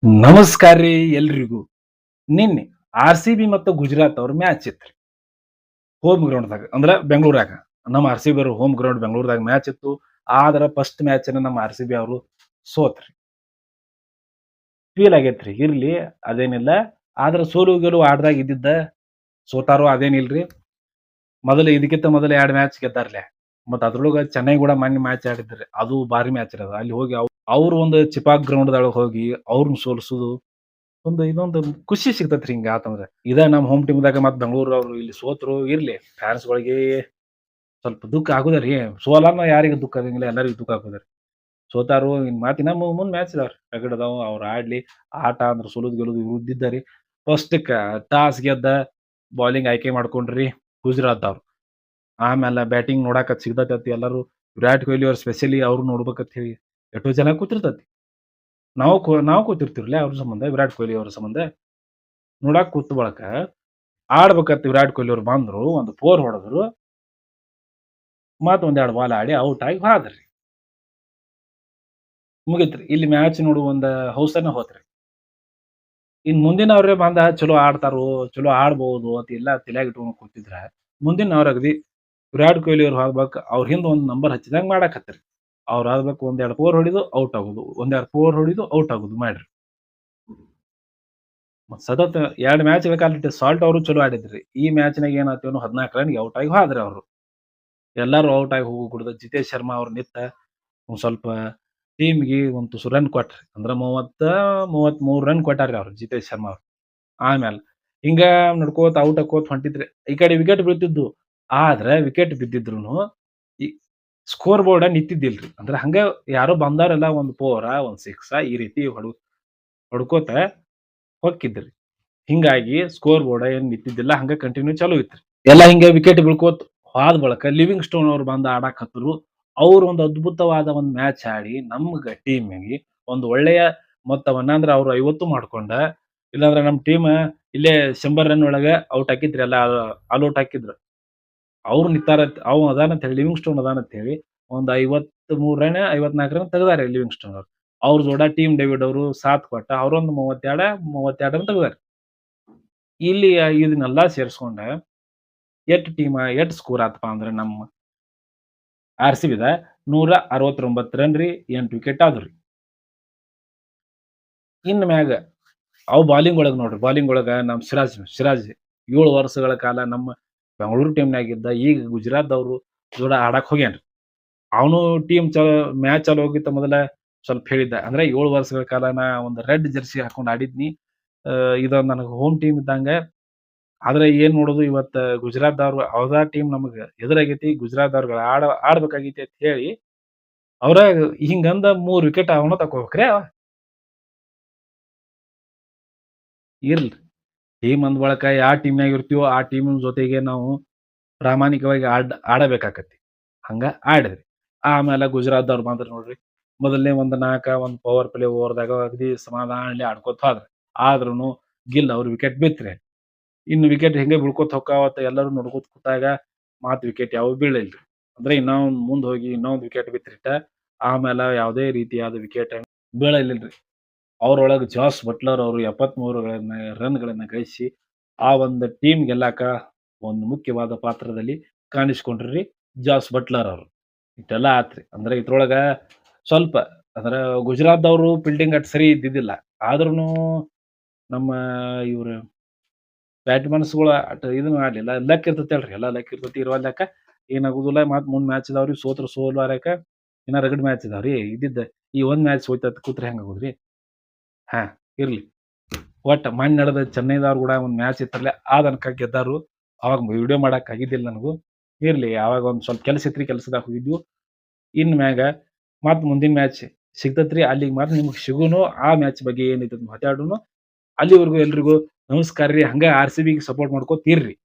ನಮಸ್ಕಾರ ರೀ ಎಲ್ರಿಗೂ. ನಿನ್ನೆ ಆರ್-ಸಿ-ಬಿ ಮತ್ತು ಗುಜರಾತ್ ಅವ್ರ ಮ್ಯಾಚ್ ಇತ್ರಿ. ಹೋಮ್ ಗ್ರೌಂಡ್‌ದಾಗ ಅಂದ್ರ ಬೆಂಗಳೂರಾಗ. ನಮ್ಮ ಆರ್-ಸಿ-ಬಿ ಅವ್ರ ಹೋಮ್ ಗ್ರೌಂಡ್ ಬೆಂಗಳೂರದಾಗ ಮ್ಯಾಚ್ ಇತ್ತು. ಆದ್ರ ಫಸ್ಟ್ ಮ್ಯಾಚನ್ನ ನಮ್ಮ ಆರ್-ಸಿ-ಬಿ ಅವರು ಸೋತ್ರಿ. ಫೀಲ್ ಆಗೈತ್ರಿ. ಇರ್ಲಿ ಅದೇನಿಲ್ಲ. ಆದ್ರ ಸೋಲು ಗೆಲುವು ಆಟದಾಗ ಇದ್ದಿದ್ದ. ಸೋತಾರು ಅದೇನಿಲ್ರಿ. ಇದಕ್ಕಿಂತ ಮೊದಲು 2 ಮ್ಯಾಚ್ ಗೆದ್ದಾರ್ಲೆ. ಮತ್ತ್ ಅದ್ರೊಳಗ ಚೆನ್ನೈ ಕೂಡ ಮೊನ್ನೆ ಮ್ಯಾಚ್ ಆಡಿದ್ರಿ. ಅದು ಭಾರಿ ಮ್ಯಾಚ್ ರೀ ಅದು. ಅಲ್ಲಿ ಹೋಗಿ ಅವ್ರು ಒಂದು ಚಿಪಾಕ್ ಗ್ರೌಂಡ್‌ದೊಳಗ ಹೋಗಿ ಅವ್ರನ್ನ ಸೋಲ್ಸುದು ಇದೊಂದು ಖುಷಿ ಸಿಗ್ತೈತ್ರಿ ಹಿಂಗ ಆತಂದ್ರ. ಇದ ನಮ್ ಹೋಮ್ ಟೀಮ್‌ದಾಗ ಮತ್ತ್ ಬೆಂಗಳೂರು ಅವ್ರು ಇಲ್ಲಿ ಸೋತ್ರು ಇರ್ಲಿ. ಫ್ಯಾನ್ಸ್‌ಗಳಿಗೆ ಸ್ವಲ್ಪ ದುಃಖ ಆಗುದರಿ. ಸೋಲನ್ನ ಯಾರಿಗ್ ದುಃಖ ಆಗಂಗಿಲ್ಲ, ಎಲ್ಲರಿಗೂ ದುಃಖ ಆಗುದ್ರಿ. ಸೋತಾರು ಇನ್ನ ಮುಂದ್ ಮ್ಯಾಚ್ ಇದಾವ್ರಿ. ರಗಡ್ ಅದಾವ. ಅವ್ರು ಆಡ್ಲಿ. ಆಟ ಅಂದ್ರ ಸೋಲುದ್ ಗೆಲುದು ಇವ್ರದ್ದ್ ಇದ್ದರಿ. ಫಸ್ಟ್‌ಕ್ಕ ಟಾಸ್ ಗೆದ್ದ ಬೌಲಿಂಗ್ ಆಯ್ಕೆ ಮಾಡ್ಕೊಂಡ್ರಿ ಗುಜರಾತ್ ಅವ್ರು. ಆಮ್ಯಾಲ ಬ್ಯಾಟಿಂಗ್ ನೋಡಾಕ ಸಿಗ್ತೈತಿ ಎಲ್ಲರೂ. ವಿರಾಟ್ ಕೊಹ್ಲಿ ಅವ್ರು ಸ್ಪೆಷಲಿ ಅವ್ರು ನೋಡ್ಬೇಕಂತ ಹೇಳಿ ಎಷ್ಟೋ ಜನ ಕೂತಿರ್ತೈತಿ. ನಾವು ಕೂತಿರ್ತೀವ್ರಿಲೆ ಅವ್ರ ಸಂಬಂಧ, ವಿರಾಟ್ ಕೊಹ್ಲಿ ಅವ್ರ ಸಂಬಂಧ. ನೋಡಾಕ್ ಕೂತ ಬಳಿಕ ಆಡ್ಬೇಕಂತ ವಿರಾಟ್ ಕೊಹ್ಲಿ ಅವ್ರು ಬಂದ್ರು. ಒಂದು 4 ಹೊಡೆದ್ರು. ಮತ್ತ್ ಒಂದೆರಡು ಬಾಲ್ ಆಡಿ ಔಟ್ ಆಗಿ ಹೋದ್ರಿ. ಮುಗೀತ್ರಿ. ಇಲ್ಲಿ ಮ್ಯಾಚ್ ನೋಡುವ ಒಂದ್ ಹೌಸನ್ನ ಹೋತ್ರಿ. ಇನ್ ಮುಂದಿನವ್ರೇ ಬಂದ ಚಲೋ ಆಡ್ತಾರೋ, ಚಲೋ ಆಡ್ಬೋದು ಅಂತ ಎಲ್ಲ ತಲ್ಯಾಗ ಇಟ್ಕೊಂಡ್ ಕೂತಿದ್ರ, ಮುಂದಿನವ್ರ್ ಅಗದಿ ವಿರಾಟ್ ಕೊಹ್ಲಿ ಅವ್ರು ಆಗ್ಬೇಕ್. ಅವ್ರ ಹಿಂದ್ ಒಂದ್ ನಂಬರ್ ಹಚ್ಚಿದಂಗ್ ಮಾಡಾಕತ್ರಿ. ಅವ್ರ್ ಆಗ್ಬೇಕು ಒಂದೆರಡು 4 ಹೊಡಿದು ಔಟ್ ಆಗುದು. ಒಂದೆರಡು 4 ಹೊಡಿದು ಔಟ್ ಆಗುದು ಮಾಡ್ರಿ. ಮತ್ತ್ ಸತತ 2 ಮ್ಯಾಚ್‌ಗಳ ಕಾಲ ಸಾಲ್ಟ್ ಅವರು ಚಲೋ ಆಡಿದ್ರಿ. ಈ ಮ್ಯಾಚ್‌ನಾಗ ಏನಾತೇನೋ 14 ರನ್‌ಗೆ ಔಟ್ ಆಗಿ ಹೋದ್ರಿ ಅವ್ರು. ಎಲ್ಲಾರು ಔಟ್ ಆಗಿ ಹೋಗು ಕೂಡದ ಜಿತೇಶ್ ಶರ್ಮಾ ಅವ್ರು ನಿತ್ತ ಒಂದ್ ಸ್ವಲ್ಪ ಟೀಮ್‌ಗೆ ಒಂದ್ ತುಸು ರನ್ ಕೊಟ್ರಿ. ಅಂದ್ರ 30, 33 ರನ್ ಕೊಟ್ಟಾರ್ರಿ ಅವ್ರು ಜಿತೇಶ್ ಶರ್ಮಾ ಅವ್ರು. ಆಮ್ಯಾಲ ಹಿಂಗ ನಡ್ಕೋತ ಔಟ್ ಆಕೋತ ಹೊಂಟಿದ್ರಿ. ಈ ಕಡೆ ವಿಕೆಟ್ ಬೀಳ್ತಿದ್ವು. ಆದ್ರ ವಿಕೆಟ್ ಬಿದ್ದಿದ್ರುನು ಈ ಸ್ಕೋರ್ ಬೋರ್ಡ್ ನಿಂತಿದ್ದಿಲ್ರಿ. ಅಂದ್ರ ಹಂಗ ಯಾರೋ ಬಂದವರೆಲ್ಲ ಒಂದ್ 4 ಒಂದ್ 6 ಈ ರೀತಿ ಹೊಡ್ಕೋತ ಹೊಕ್ಕಿದ್ರಿ. ಹಿಂಗಾಗಿ ಸ್ಕೋರ್ ಬೋರ್ಡ್ ಏನ್ ನಿಂತಿದ್ದಿಲ್ಲ. ಹಂಗ ಕಂಟಿನ್ಯೂ ಚಾಲೂ ಇತ್ರಿ. ಎಲ್ಲಾ ಹಿಂಗ ವಿಕೆಟ್ ಬೀಳ್ಕೋತ ಹೋದ ಬಳಿಕ ಲಿವಿಂಗ್ ಸ್ಟೋನ್ ಅವ್ರು ಬಂದ್ ಆಡಾಕತ್ರು. ಅವ್ರು ಒಂದು ಅದ್ಭುತವಾದ ಒಂದ್ ಮ್ಯಾಚ್ ಆಡಿ ನಮ್ಗ ಟೀಮಿಗಿ ಒಂದು ಒಳ್ಳೆಯ ಮೊತ್ತವನ್ನ ಅಂದ್ರ ಅವ್ರು 50 ಮಾಡ್ಕೊಂಡ, ಇಲ್ಲಾಂದ್ರ ನಮ್ ಟೀಮ್ ಇಲ್ಲೇ 100 ರನ್ ಒಳಗ ಔಟ್ ಹಾಕಿದ್ರಿ ಎಲ್ಲಾ ಆಲ್ ಔಟ್ ಹಾಕಿದ್ರು. ಅವ್ರು ನಿಂತಾರಂತ ಅವ ಅದಾನಂತ ಹೇಳಿ ಲಿವಿಂಗ್ ಸ್ಟೋನ್ ಅದಾನಂತ ಹೇಳಿ ಒಂದ್ 53 ರನ್ 54 ರನ್ ತೆಗ್ದಾರಿ ಲಿವಿಂಗ್ ಸ್ಟೋನ್ ಅವ್ರು. ಅವ್ರ ಜೋಡ ಟೀಮ್ ಡೇವಿಡ್ ಅವರು ಸಾಥ್ ಕೊಟ್ಟ. ಅವ್ರೊಂದ್ 32 ರನ್ ತೆಗ್ದಾರಿ. ಇಲ್ಲಿ ಇದನ್ನೆಲ್ಲಾ ಸೇರ್ಸ್ಕೊಂಡ ಎಷ್ಟ್ ಸ್ಕೋರ್ ಆತಪಾ ಅಂದ್ರ ನಮ್ಮ ಆರ್-ಸಿ-ಬಿದ 169 ರನ್ ರೀ, 8 ವಿಕೆಟ್ ಆದ್ವುರಿ. ಇನ್ ಮ್ಯಾಗ ಬಾಲಿಂಗ್ ಒಳಗ್ ನೋಡ್ರಿ. ಬಾಲಿಂಗ್ ಒಳಗ ನಮ್ ಸಿರಾಜ್ 7 ವರ್ಷಗಳ ಕಾಲ ನಮ್ಮ ಬೆಂಗಳೂರು ಟೀಮ್‌ನ್ಯಾಗಿದ್ದ. ಈಗ ಗುಜರಾತ್‌ದವ್ರು ಜೋಡ ಆಡಾಕ್ ಹೋಗ್ಯಾನ್ರಿ. ಅವನು ಟೀಮ್ ಮ್ಯಾಚ್ ಚಾಲೂ ಆಗೋಕಿಂತ ಮೊದಲ ಸ್ವಲ್ಪ ಹೇಳಿದ್ದ. ಅಂದ್ರೆ 7 ವರ್ಷಗಳ ಕಾಲ ನಾ ಒಂದು ರೆಡ್ ಜರ್ಸಿ ಹಾಕೊಂಡ್ ಆಡಿದ್ನಿ. ಇದೊಂದ್ ನನಗ್ ಹೋಮ್ ಟೀಮ್ ಇದ್ದಂಗ. ಆದ್ರೆ ಏನ್ ಮಾಡೋದು ಇವತ್ತ ಗುಜರಾತ್‌ದವ್ರು ಅವ್ರ ಟೀಮ್ ನಮಗ್ ಎದುರಾಗೈತಿ. ಗುಜರಾತ್‌ದವ್ರು ಆಡ್ಬೇಕಾಗೈತಿ ಅಂತ ಹೇಳಿ ಅವ್ರ ಹಿಂಗಂದ 3 ವಿಕೆಟ್ ಅವನ ತಕೋಬೇಕ್ರಿ ಅವ. ಇರ್ಲಿ. ಟೀಮ್ ಅಂದ್ ಬಳಕ ಯಾ ಟೀಮ್‌ನ್ಯಾಗ ಇರ್ತೀವೋ ಆ ಟೀಮಿನ ಜೊತೆಗೆ ನಾವು ಪ್ರಾಮಾಣಿಕವಾಗಿ ಆಡಬೇಕಾಕತಿ. ಹಂಗ ಆಡಿದ್ರಿ. ಆಮೇಲೆ ಗುಜರಾತ್‌ದವ್ರು ಬಂದ್ರ ನೋಡ್ರಿ. ಮೊದಲನೇ ಒಂದ್ 4 ಒಂದ್ ಪವರ್ ಪ್ಲೇ ಓವರ್‌ದಾಗ ಅಗದಿ ಸಮಾಧಾನಲೆ ಆಡ್ಕೋತ ಹೋದ್ರ. ಆದ್ರೂನು ಗಿಲ್ ಅವ್ರ ವಿಕೆಟ್ ಬಿತ್ರಿ. ಇನ್ನು ವಿಕೆಟ್ ಹೆಂಗೆ ಬೀಳ್ಕೋತ ಹೊಕ್ಕಾವತ್ತ ಎಲ್ಲರೂ ನೋಡ್ಕೋತ ಕೂತಾಗ ವಿಕೆಟ್ ಯಾವು ಬೀಳಲಿಲ್ರಿ. ಅಂದ್ರೆ ಮುಂದ್ ಹೋಗಿ ಇನ್ನೊಂದ್ ವಿಕೆಟ್ ಬಿತ್ರಿಟ್ಟ. ಆಮೇಲ ಯಾವುದೇ ರೀತಿಯಾದ ವಿಕೆಟ್ ಬೀಳಲಿಲ್ರಿ. ಅವ್ರೊಳಗ ಜಾಸ್ ಬಟ್ಲರ್ ಅವರು 73 ರನ್‌ಗಳನ್ನ ಗಳಿಸಿ ಆ ಒಂದು ಟೀಮ್ ಗೆಲ್ಲಾಕ ಒಂದು ಮುಖ್ಯವಾದ ಪಾತ್ರದಲ್ಲಿ ಕಾಣಿಸಿಕೊಂಡ್ರಿ ಜಾಸ್ ಬಟ್ಲರ್ ಅವರು. ಇಷ್ಟೆಲ್ಲಾ ಆತ್ರಿ. ಅಂದ್ರೆ ಇದ್ರೊಳಗ ಸ್ವಲ್ಪ ಅಂದ್ರ ಗುಜರಾತ್‌ದವ್ರು ಫೀಲ್ಡಿಂಗ್ ಅಟ್ ಸರಿ ಇದ್ದಿದ್ದಿಲ್ಲ. ಆದ್ರೂನು ನಮ್ಮ ಇವ್ರು ಬ್ಯಾಟ್ಸ್‌ಮನ್ಸ್‌ಗಳು ಅಟ್ ಇದನ್ನು ಆಡ್ಲಿಲ್ಲ. ಲಕ್ ಇರ್ತೈತಿ ಅಲ್ರಿ. ಎಲ್ಲಾ ಲಕ್ ಇರ್ತೈತಿ. ಇರುವಲ್ಯಾಕ ಏನಾಗುದಿಲ್ಲ. ಮತ್ತ್ ಮುಂದ್ ಮ್ಯಾಚ್ ಇದಾವ್ರಿ. ಸೋತ್ರ ಸೋಲ್ವಾರ್ಯಾಕ ಇನ್ನ ರಗಡ್ ಮ್ಯಾಚ್ ಇದಾವ್ರಿ. ಇದ್ದಿದ್ದ ಈ ಒಂದ್ ಮ್ಯಾಚ್ ಹೋಯ್ತಂತ ಕೂತ್ರ ಹೆಂಗಾಗೋದ್ರಿ? ಹಾ, ಇರ್ಲಿ. ಒಟ್ಟ ಮೊನ್ನೆ ನಡೆದ ಚೆನ್ನೈದವ್ರ ಕೂಡ ಒಂದ್ ಮ್ಯಾಚ್ ಇತ್ತರ್ಲೆ. ತನಕ ಗೆದ್ದಾರು. ಅವಾಗ ವಿಡಿಯೋ ಮಾಡಾಕ್ ಆಗಿದ್ದಿಲ್ಲ ನನಗೂ. ಇರ್ಲಿ ಅವಾಗ ಒಂದ್ ಸ್ವಲ್ಪ ಕೆಲ್ಸ ಇತ್ರಿ. ಕೆಲ್ಸದಾಗ ಹೋಗಿದ್ವು. ಇನ್ ಮ್ಯಾಗ ಮತ್ತ್ ಮುಂದಿನ ಮ್ಯಾಚ್ ಸಿಗ್ತೈತ್ರಿ. ಅಲ್ಲಿಗ್ ಮತ್ತ್ ನಿಮ್ಗ್ ಸಿಗುನು. ಆ ಮ್ಯಾಚ್ ಬಗ್ಗೆ ಏನೈತಿ ಅಂತ ಮಾತಾಡೋನು. ಅಲ್ಲಿವರೆಗೂ ಎಲ್ರಿಗೂ ನಮಸ್ಕಾರ ರೀ. ಹಂಗ ಆರ್-ಸಿ-ಬಿಗೆ ಸಪೋರ್ಟ್ ಮಾಡ್ಕೋತ ಇರ್ರಿ.